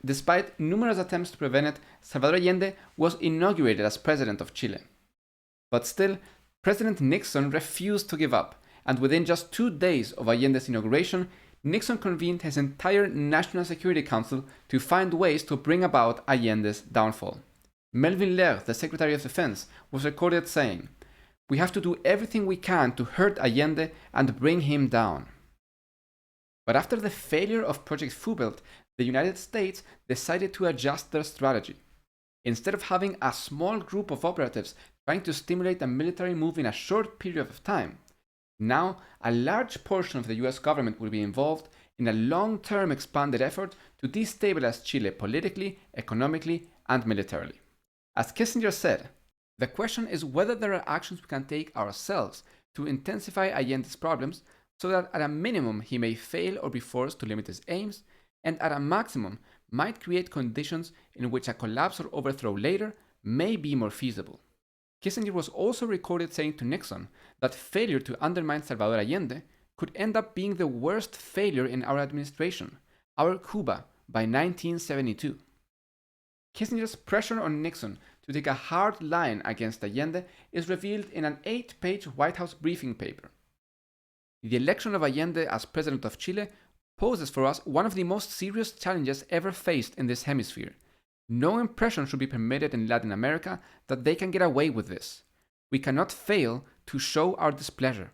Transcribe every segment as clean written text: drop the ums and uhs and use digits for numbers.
despite numerous attempts to prevent it, Salvador Allende was inaugurated as president of Chile. But still, President Nixon refused to give up, and within just 2 days of Allende's inauguration, Nixon convened his entire National Security Council to find ways to bring about Allende's downfall. Melvin Laird, the Secretary of Defense, was recorded saying, "We have to do everything we can to hurt Allende and bring him down." But after the failure of Project Fubelt, the United States decided to adjust their strategy. Instead of having a small group of operatives trying to stimulate a military move in a short period of time, now a large portion of the US government will be involved in a long-term expanded effort to destabilize Chile politically, economically, and militarily. As Kissinger said, "The question is whether there are actions we can take ourselves to intensify Allende's problems so that at a minimum he may fail or be forced to limit his aims, and at a maximum might create conditions in which a collapse or overthrow later may be more feasible." Kissinger was also recorded saying to Nixon that failure to undermine Salvador Allende could end up being the worst failure in our administration, our Cuba, by 1972. Kissinger's pressure on Nixon to take a hard line against Allende is revealed in an 8-page White House briefing paper. The election of Allende as president of Chile poses for us one of the most serious challenges ever faced in this hemisphere. No impression should be permitted in Latin America that they can get away with this. We cannot fail to show our displeasure.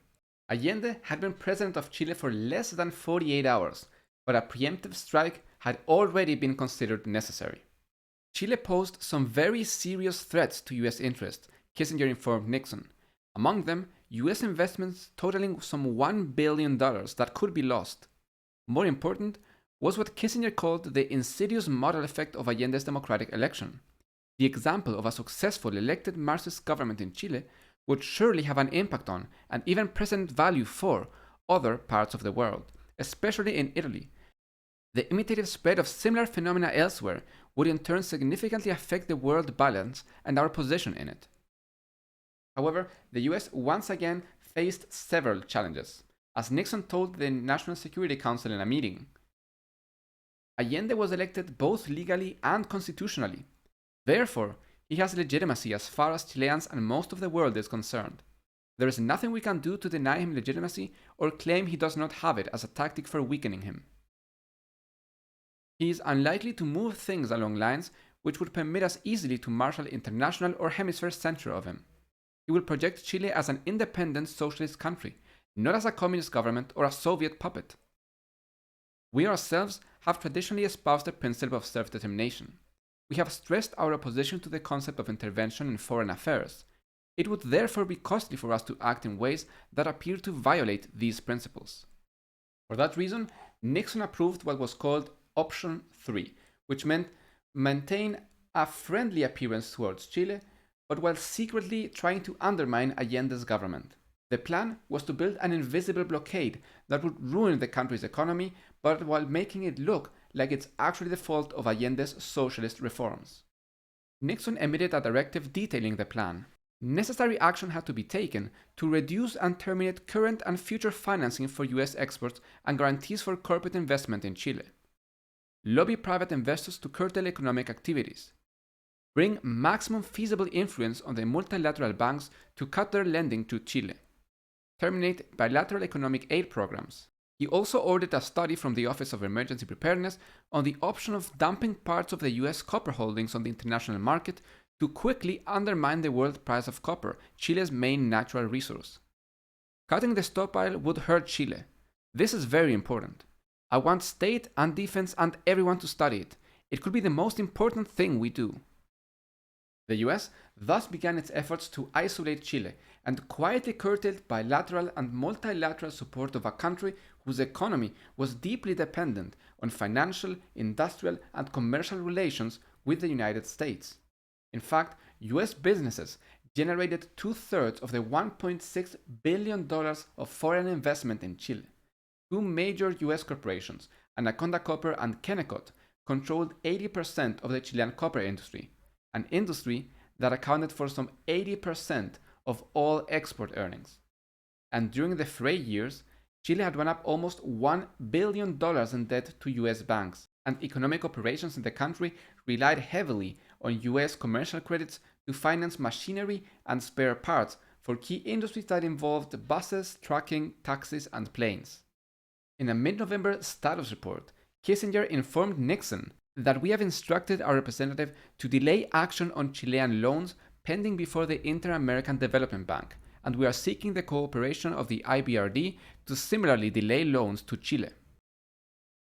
Allende had been president of Chile for less than 48 hours, but a preemptive strike had already been considered necessary. Chile posed some very serious threats to US interests, Kissinger informed Nixon. Among them, US investments totaling some $1 billion that could be lost. More important was what Kissinger called the insidious model effect of Allende's democratic election. The example of a successful elected Marxist government in Chile would surely have an impact on, and even present value for, other parts of the world, especially in Italy. The imitative spread of similar phenomena elsewhere would in turn significantly affect the world balance and our position in it. However, the US once again faced several challenges. As Nixon told the National Security Council in a meeting, Allende was elected both legally and constitutionally. Therefore, he has legitimacy as far as Chileans and most of the world is concerned. There is nothing we can do to deny him legitimacy or claim he does not have it as a tactic for weakening him. He is unlikely to move things along lines which would permit us easily to marshal international or hemisphere censure of him. He will project Chile as an independent socialist country, not as a communist government or a Soviet puppet. We ourselves have traditionally espoused the principle of self-determination. We have stressed our opposition to the concept of intervention in foreign affairs. It would therefore be costly for us to act in ways that appear to violate these principles. For that reason, Nixon approved what was called Option 3, which meant maintain a friendly appearance towards Chile, but while secretly trying to undermine Allende's government. The plan was to build an invisible blockade that would ruin the country's economy, but while making it look like it's actually the fault of Allende's socialist reforms. Nixon emitted a directive detailing the plan. Necessary action had to be taken to reduce and terminate current and future financing for US exports and guarantees for corporate investment in Chile. Lobby private investors to curtail economic activities. Bring maximum feasible influence on the multilateral banks to cut their lending to Chile. Terminate bilateral economic aid programs. He also ordered a study from the Office of Emergency Preparedness on the option of dumping parts of the US copper holdings on the international market to quickly undermine the world price of copper, Chile's main natural resource. Cutting the stockpile would hurt Chile. This is very important. I want state and defense and everyone to study it. It could be the most important thing we do. The US thus began its efforts to isolate Chile and quietly curtailed bilateral and multilateral support of a country whose economy was deeply dependent on financial, industrial, and commercial relations with the United States. In fact, US businesses generated 2/3 of the $1.6 billion of foreign investment in Chile. Two major US corporations, Anaconda Copper and Kennecott, controlled 80% of the Chilean copper industry, an industry that accounted for some 80% of all export earnings. And during the fray years, Chile had run up almost $1 billion in debt to US banks, and economic operations in the country relied heavily on US commercial credits to finance machinery and spare parts for key industries that involved buses, trucking, taxis, and planes. In a mid-November status report, Kissinger informed Nixon that we have instructed our representative to delay action on Chilean loans pending before the Inter-American Development Bank, and we are seeking the cooperation of the IBRD to similarly delay loans to Chile.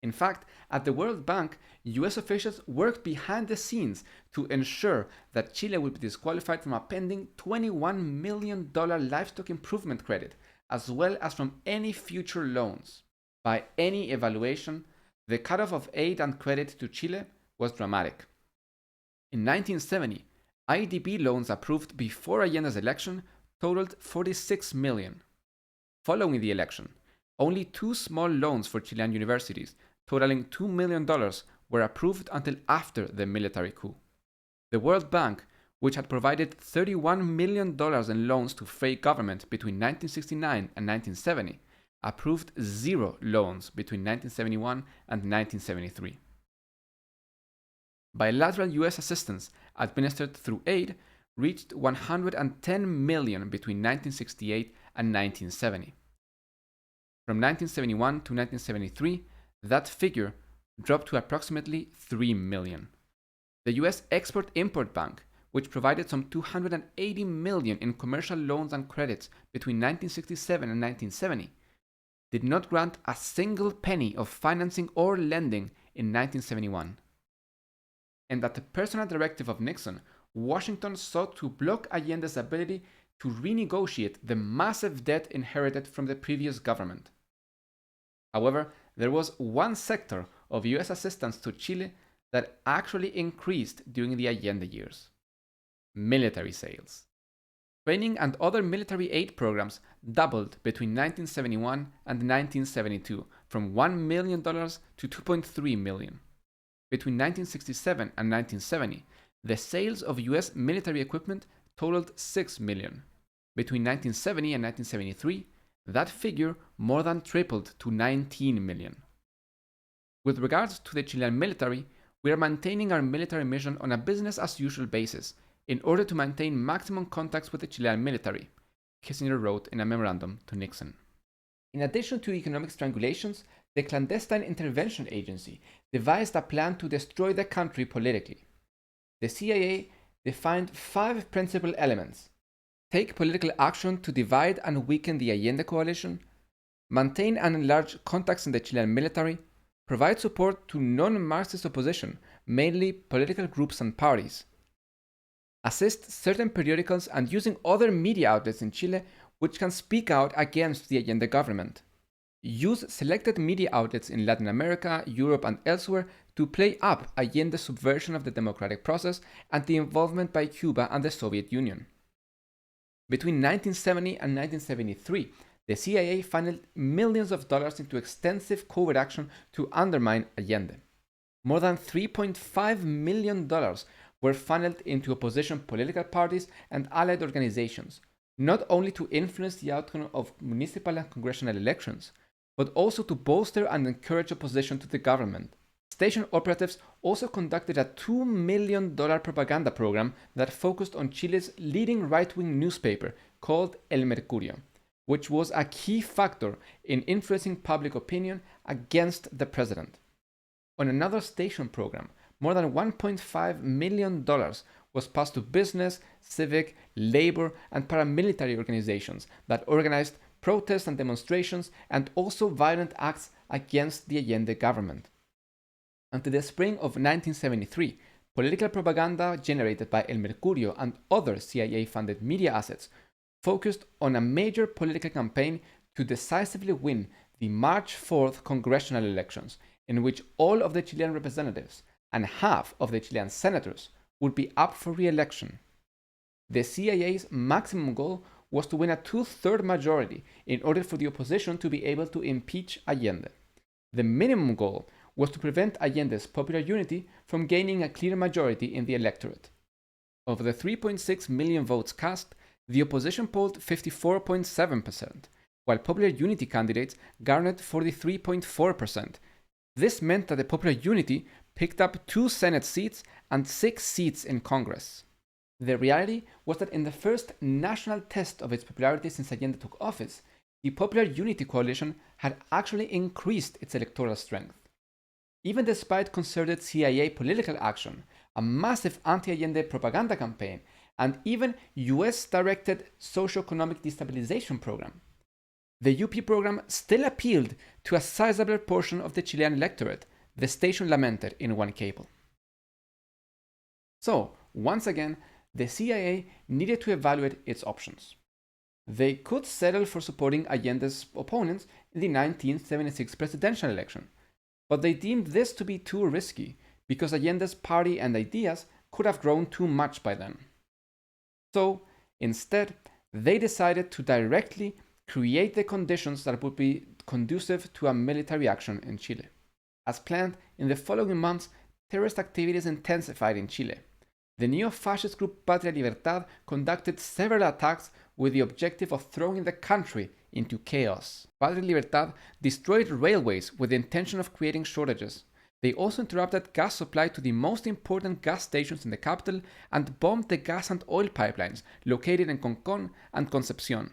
In fact, at the World Bank, US officials worked behind the scenes to ensure that Chile would be disqualified from a pending $21 million livestock improvement credit, as well as from any future loans. By any evaluation, the cutoff of aid and credit to Chile was dramatic. In 1970, IDB loans approved before Allende's election totaled $46 million. Following the election, only 2 small loans for Chilean universities, totaling $2 million, were approved until after the military coup. The World Bank, which had provided $31 million in loans to free government between 1969 and 1970, approved 0 loans between 1971 and 1973. Bilateral US assistance administered through aid reached $110 million between 1968 and 1970. From 1971 to 1973, that figure dropped to approximately $3 million. The US Export-Import Bank, which provided some $280 million in commercial loans and credits between 1967 and 1970, did not grant a single penny of financing or lending in 1971. And at the personal directive of Nixon, Washington sought to block Allende's ability to renegotiate the massive debt inherited from the previous government. However, there was one sector of US assistance to Chile that actually increased during the Allende years: military sales. Training and other military aid programs doubled between 1971 and 1972, from $1 million to $2.3 million. Between 1967 and 1970, the sales of US military equipment totaled $6 million. Between 1970 and 1973, that figure more than tripled to $19 million. With regards to the Chilean military, we are maintaining our military mission on a business-as-usual basis in order to maintain maximum contacts with the Chilean military, Kissinger wrote in a memorandum to Nixon. In addition to economic strangulations, the clandestine intervention agency devised a plan to destroy the country politically. The CIA defined 5 principal elements: take political action to divide and weaken the Allende coalition, maintain and enlarge contacts in the Chilean military, provide support to non-Marxist opposition, mainly political groups and parties, assist certain periodicals and using other media outlets in Chile which can speak out against the Allende government, use selected media outlets in Latin America, Europe, and elsewhere to play up Allende's subversion of the democratic process and the involvement by Cuba and the Soviet Union. Between 1970 and 1973, the CIA funneled millions of dollars into extensive covert action to undermine Allende. More than $3.5 million were funneled into opposition political parties and allied organizations, not only to influence the outcome of municipal and congressional elections, but also to bolster and encourage opposition to the government. Station operatives also conducted a $2 million propaganda program that focused on Chile's leading right-wing newspaper called El Mercurio, which was a key factor in influencing public opinion against the president. On another station program, more than $1.5 million was passed to business, civic, labor, and paramilitary organizations that organized protests and demonstrations and also violent acts against the Allende government. Until the spring of 1973, political propaganda generated by El Mercurio and other CIA-funded media assets focused on a major political campaign to decisively win the March 4th congressional elections, in which all of the Chilean representatives and half of the Chilean senators would be up for re-election. The CIA's maximum goal was to win a 2/3 majority in order for the opposition to be able to impeach Allende. The minimum goal was to prevent Allende's popular unity from gaining a clear majority in the electorate. Of the 3.6 million votes cast, the opposition polled 54.7%, while popular unity candidates garnered 43.4%. This meant that the Popular Unity picked up 2 Senate seats and 6 seats in Congress. The reality was that in the first national test of its popularity since Allende took office, the Popular Unity coalition had actually increased its electoral strength. Even despite concerted CIA political action, a massive anti-Allende propaganda campaign, and even US-directed socio-economic destabilization program, the UP program still appealed to a sizable portion of the Chilean electorate, the station lamented in one cable. So, once again, the CIA needed to evaluate its options. They could settle for supporting Allende's opponents in the 1976 presidential election, but they deemed this to be too risky because Allende's party and ideas could have grown too much by then. So, instead, they decided to directly create the conditions that would be conducive to a military action in Chile. As planned, in the following months, terrorist activities intensified in Chile. The neo-fascist group Patria Libertad conducted several attacks with the objective of throwing the country into chaos. Patria Libertad destroyed railways with the intention of creating shortages. They also interrupted gas supply to the most important gas stations in the capital and bombed the gas and oil pipelines located in Concón and Concepción.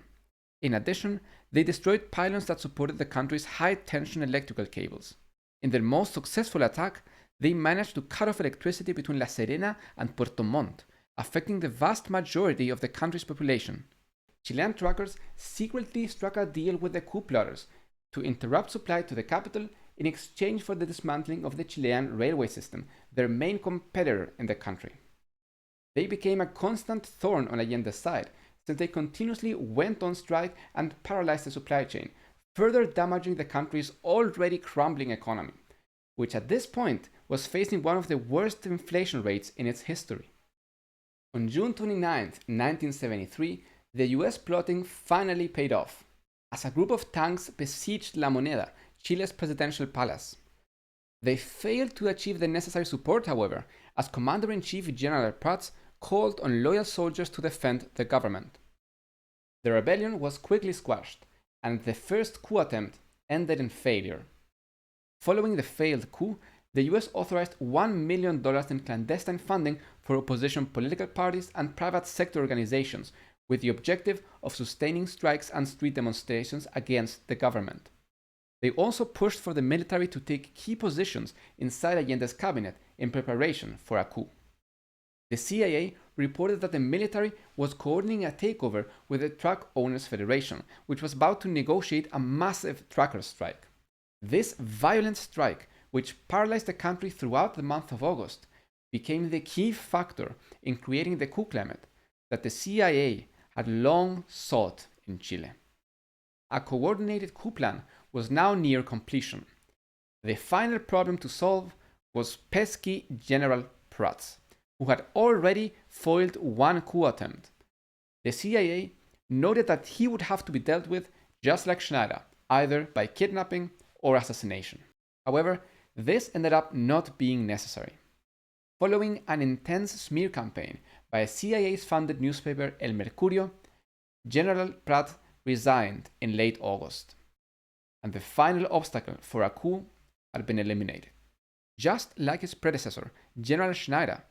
In addition, they destroyed pylons that supported the country's high-tension electrical cables. In their most successful attack, they managed to cut off electricity between La Serena and Puerto Montt, affecting the vast majority of the country's population. Chilean trackers secretly struck a deal with the coup plotters to interrupt supply to the capital in exchange for the dismantling of the Chilean railway system, their main competitor in the country. They became a constant thorn on Allende's side, since they continuously went on strike and paralyzed the supply chain, further damaging the country's already crumbling economy, which at this point was facing one of the worst inflation rates in its history. On June 29, 1973, the US plotting finally paid off, as a group of tanks besieged La Moneda, Chile's presidential palace. They failed to achieve the necessary support, however, as Commander-in-Chief General Prats called on loyal soldiers to defend the government. The rebellion was quickly squashed, and the first coup attempt ended in failure. Following the failed coup, the US authorized $1 million in clandestine funding for opposition political parties and private sector organizations, with the objective of sustaining strikes and street demonstrations against the government. They also pushed for the military to take key positions inside Allende's cabinet in preparation for a coup. The CIA reported that the military was coordinating a takeover with the Truck Owners Federation, which was about to negotiate a massive trucker strike. This violent strike, which paralyzed the country throughout the month of August, became the key factor in creating the coup climate that the CIA had long sought in Chile. A coordinated coup plan was now near completion. The final problem to solve was pesky General Prats, who had already foiled one coup attempt. The CIA noted that he would have to be dealt with just like Schneider, either by kidnapping or assassination. However, this ended up not being necessary. Following an intense smear campaign by a CIA-funded newspaper El Mercurio, General Prats resigned in late August, and the final obstacle for a coup had been eliminated. Just like his predecessor, General Schneider,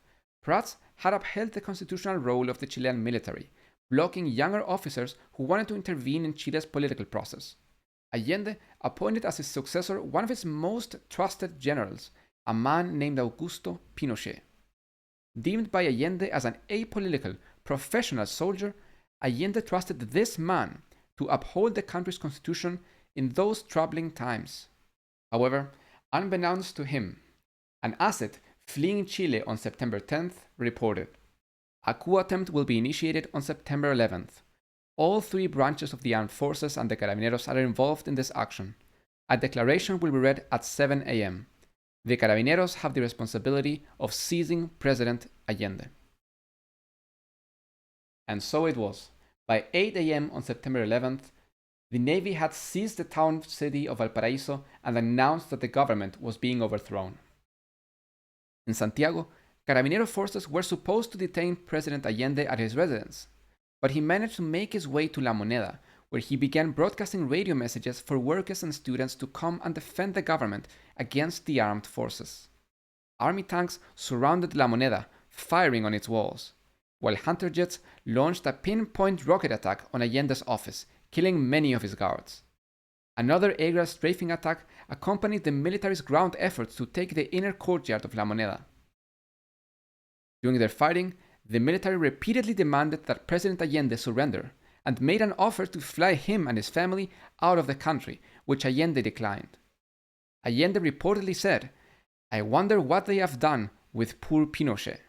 Prats had upheld the constitutional role of the Chilean military, blocking younger officers who wanted to intervene in Chile's political process. Allende appointed as his successor one of his most trusted generals, a man named Augusto Pinochet. Deemed by Allende as an apolitical, professional soldier, Allende trusted this man to uphold the country's constitution in those troubling times. However, unbeknownst to him, an asset fleeing Chile on September 10th reported, "A coup attempt will be initiated on September 11th. All three branches of the armed forces and the Carabineros are involved in this action. A declaration will be read at 7 a.m. The Carabineros have the responsibility of seizing President Allende." And so it was. By 8 a.m. on September 11th, the Navy had seized the town city of Valparaíso and announced that the government was being overthrown. In Santiago, Carabinero forces were supposed to detain President Allende at his residence, but he managed to make his way to La Moneda, where he began broadcasting radio messages for workers and students to come and defend the government against the armed forces. Army tanks surrounded La Moneda, firing on its walls, while hunter jets launched a pinpoint rocket attack on Allende's office, killing many of his guards. Another aerial strafing attack accompanied the military's ground efforts to take the inner courtyard of La Moneda. During their fighting, the military repeatedly demanded that President Allende surrender and made an offer to fly him and his family out of the country, which Allende declined. Allende reportedly said, "I wonder what they have done with poor Pinochet,"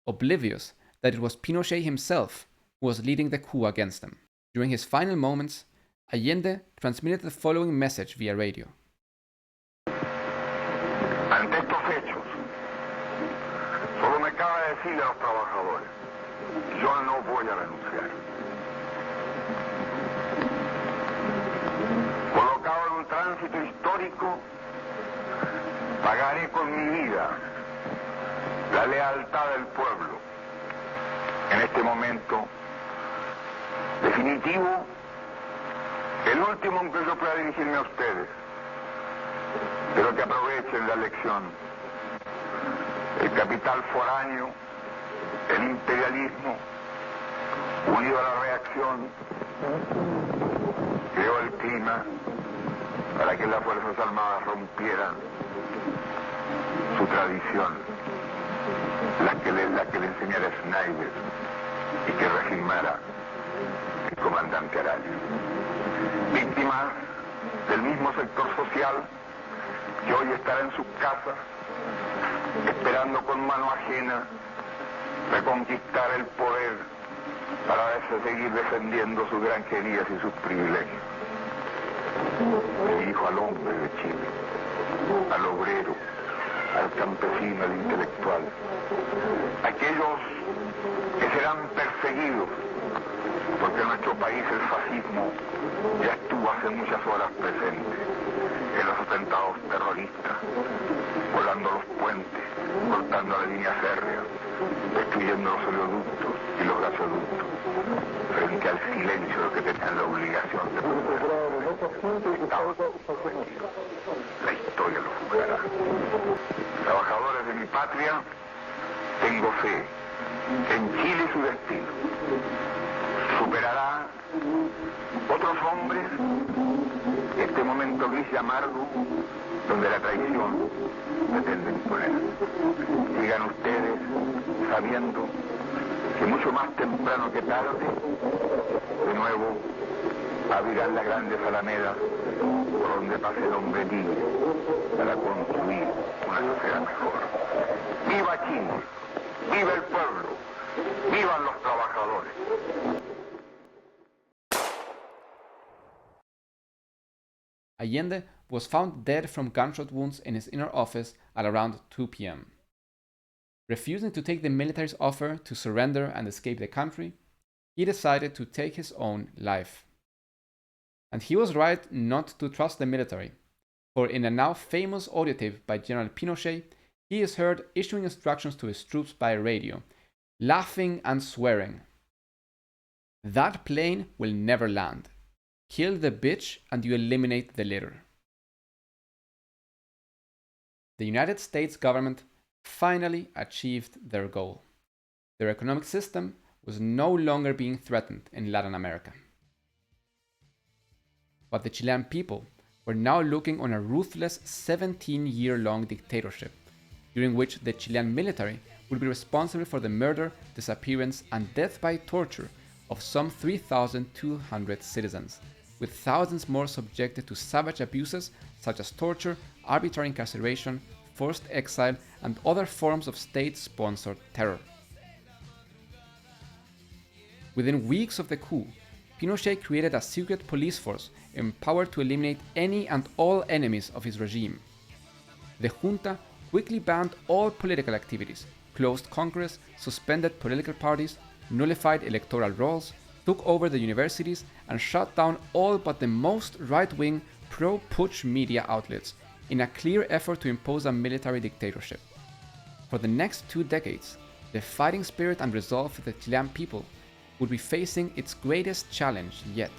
oblivious that it was Pinochet himself who was leading the coup against them. During his final moments, Allende transmitted the following message via radio. Ante estos hechos, solo me cabe decirle a los trabajadores, yo no voy a renunciar. Colocado en un tránsito histórico, pagaré con mi vida la lealtad del pueblo. En este momento definitivo, el último en que yo pueda dirigirme a ustedes, pero que aprovechen la lección. El capital foráneo, el imperialismo, unido a la reacción, creó el clima para que las Fuerzas Armadas rompieran su tradición, la que le enseñara Schneider y que regimara el comandante Araya. Víctimas del mismo sector social que hoy estará en sus casas esperando con mano ajena reconquistar el poder para seguir defendiendo sus granjerías y sus privilegios. Me dirijo al hombre de Chile, al obrero, al campesino, al intelectual, aquellos que serán perseguidos porque en nuestro país el fascismo ya estuvo hace muchas horas presente en los atentados terroristas, volando los puentes, cortando la línea férrea, destruyendo los oleoductos y los gasoductos, frente al silencio de los que tenían la obligación de proteger. La historia lo juzgará. Trabajadores de mi patria, tengo fe en Chile y su destino. Superará otros hombres este momento gris y amargo donde la traición pretende imponer. Sigan ustedes sabiendo que mucho más temprano que tarde de nuevo abrirán las grandes alamedas por donde pase el hombre libre para construir una sociedad mejor. ¡Viva Chile! ¡Viva el pueblo! ¡Vivan los trabajadores! Allende was found dead from gunshot wounds in his inner office at around 2 p.m. Refusing to take the military's offer to surrender and escape the country, he decided to take his own life. And he was right not to trust the military, for in a now famous audio tape by General Pinochet, he is heard issuing instructions to his troops by radio, laughing and swearing. "That plane will never land. Kill the bitch and you eliminate the litter." The United States government finally achieved their goal. Their economic system was no longer being threatened in Latin America. But the Chilean people were now looking on a ruthless 17-year-long dictatorship, during which the Chilean military would be responsible for the murder, disappearance, and death by torture of some 3,200 citizens, with thousands more subjected to savage abuses such as torture, arbitrary incarceration, forced exile, and other forms of state-sponsored terror. Within weeks of the coup, Pinochet created a secret police force empowered to eliminate any and all enemies of his regime. The junta quickly banned all political activities, closed Congress, suspended political parties, nullified electoral rolls, took over the universities, and shut down all but the most right-wing pro-putsch media outlets in a clear effort to impose a military dictatorship. For the next 2 decades, the fighting spirit and resolve of the Chilean people would be facing its greatest challenge yet.